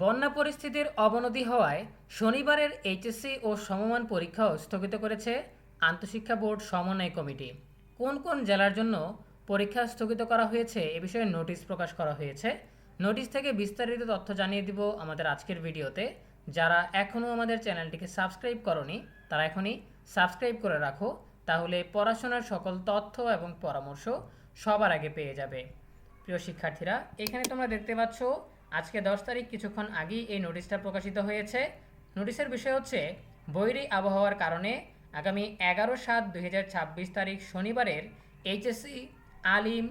বন্যা পরিস্থিতির অবনতি হওয়ায় শনিবারের এইচএসসি ও সমমান পরীক্ষাও স্থগিত করেছে আন্তঃশিক্ষা বোর্ড সমন্বয় কমিটি। কোন কোন জেলার জন্য পরীক্ষা স্থগিত করা হয়েছে এ বিষয়ে নোটিশ প্রকাশ করা হয়েছে। নোটিশ থেকে বিস্তারিত তথ্য জানিয়ে দিব আমাদের আজকের ভিডিওতে। যারা এখনও আমাদের চ্যানেলটিকে সাবস্ক্রাইব করনি তারা এখনই সাবস্ক্রাইব করে রাখো, তাহলে পড়াশোনার সকল তথ্য এবং পরামর্শ সবার আগে পেয়ে যাবে। প্রিয় শিক্ষার্থীরা, এখানে তোমরা দেখতে পাচ্ছ আজকে 10 তারিখ কিছুক্ষণ আগেই এই নোটিশটা প্রকাশিত হয়েছে। নোটিশের বিষয় হচ্ছে বৈরী আবহাওয়ার কারণে আগামী 11/7/2026 তারিখ শনিবারের HSC Alim,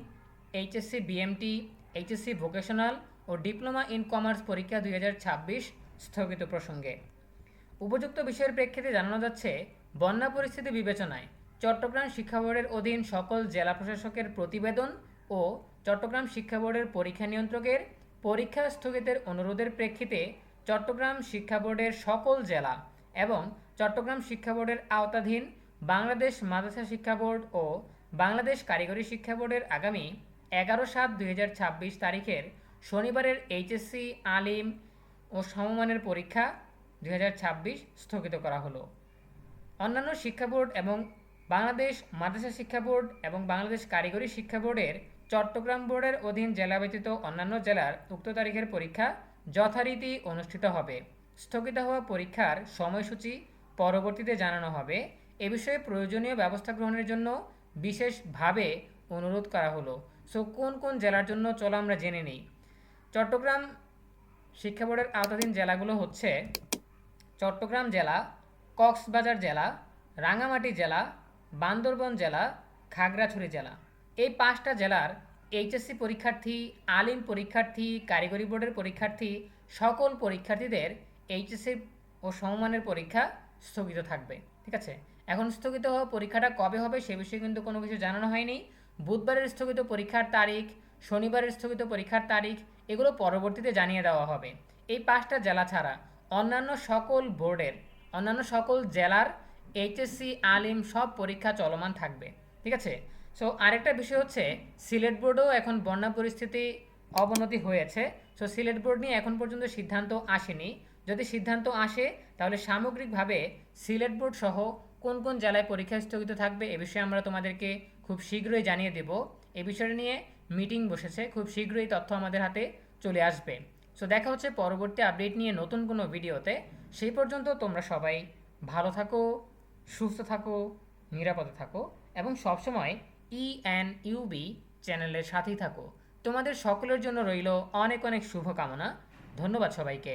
HSC BMT, HSC vocational ও ডিপ্লোমা ইন কমার্স পরীক্ষা 2026 স্থগিত প্রসঙ্গে উপযুক্ত বিষয়ের প্রেক্ষিতে জানানো যাচ্ছে, বন্যা পরিস্থিতি বিবেচনায় চট্টগ্রাম শিক্ষা বোর্ডের অধীন সকল জেলা প্রশাসকের প্রতিবেদন ও চট্টগ্রাম শিক্ষা বোর্ডের পরীক্ষা নিয়ন্ত্রকের পরীক্ষা স্থগিতের অনুরোধের প্রেক্ষিতে চট্টগ্রাম শিক্ষা বোর্ডের সকল জেলা এবং চট্টগ্রাম শিক্ষা বোর্ডের আওতাধীন বাংলাদেশ মাদ্রাসা শিক্ষা বোর্ড ও বাংলাদেশ কারিগরি শিক্ষা বোর্ডের আগামী 11/7/2026 তারিখের শনিবারের এইচএসসি আলিম ও সমমানের পরীক্ষা 2026 স্থগিত করা হলো। অন্যান্য শিক্ষা বোর্ড এবং বাংলাদেশ মাদ্রাসা শিক্ষা বোর্ড এবং বাংলাদেশ কারিগরি শিক্ষা বোর্ডের চট্টগ্রাম বোর্ডের অধীন জেলা ব্যতীত অন্যান্য জেলার উক্ত তারিখের পরীক্ষা যথারীতি অনুষ্ঠিত হবে। স্থগিত হওয়া পরীক্ষার সময়সূচি পরবর্তীতে জানানো হবে। এ বিষয়ে প্রয়োজনীয় ব্যবস্থা গ্রহণের জন্য বিশেষভাবে অনুরোধ করা হলো। সো কোন কোন জেলার জন্য চলো আমরা জেনে নিই। চট্টগ্রাম শিক্ষা বোর্ডের আওতাধীন জেলাগুলো হচ্ছে চট্টগ্রাম জেলা, কক্সবাজার জেলা, রাঙামাটি জেলা, বান্দরবান জেলা, খাগড়াছড়ি জেলা। এই 5টা জেলার এইচএসসি পরীক্ষার্থী, আলিম পরীক্ষার্থী, কারিগরি বোর্ডের পরীক্ষার্থী সকল পরীক্ষার্থীদের এইচএসসি ও সমমানের পরীক্ষা স্থগিত থাকবে। ঠিক আছে, এখন স্থগিত হওয়া পরীক্ষাটা কবে হবে সে বিষয়ে কিন্তু কোনো কিছু জানানো হয়নি। বুধবারের স্থগিত পরীক্ষার তারিখ, শনিবারের স্থগিত পরীক্ষার তারিখ এগুলো পরবর্তীতে জানিয়ে দেওয়া হবে। এই 5টা জেলা ছাড়া অন্যান্য সকল বোর্ডের, অন্যান্য সকল জেলার এইচএসসি আলিম সব পরীক্ষা চলমান থাকবে। ঠিক আছে। সো আরেকটা বিষয় হচ্ছে, সিলেট বোর্ডেও এখন বন্যা পরিস্থিতি অবনতি হয়েছে। সো সিলেট বোর্ড নিয়ে এখন পর্যন্ত সিদ্ধান্ত আসেনি। যদি সিদ্ধান্ত আসে তাহলে সামগ্রিকভাবে সিলেট বোর্ড সহ কোন কোন জেলায় পরীক্ষা স্থগিত থাকবে এ বিষয়ে আমরা তোমাদেরকে খুব শীঘ্রই জানিয়ে দেব। এ বিষয় নিয়ে মিটিং বসেছে, খুব শীঘ্রই তথ্য আমাদের হাতে চলে আসবে। সো দেখা হচ্ছে পরবর্তী আপডেট নিয়ে নতুন কোনো ভিডিওতে। সেই পর্যন্ত তোমরা সবাই ভালো থাকো, সুস্থ থাকো, নিরাপদে থাকো এবং সবসময় ইএনইউবি চ্যানেলের সাথেই থাকো। তোমাদের সকলের জন্য রইল অনেক অনেক শুভকামনা। ধন্যবাদ সবাইকে।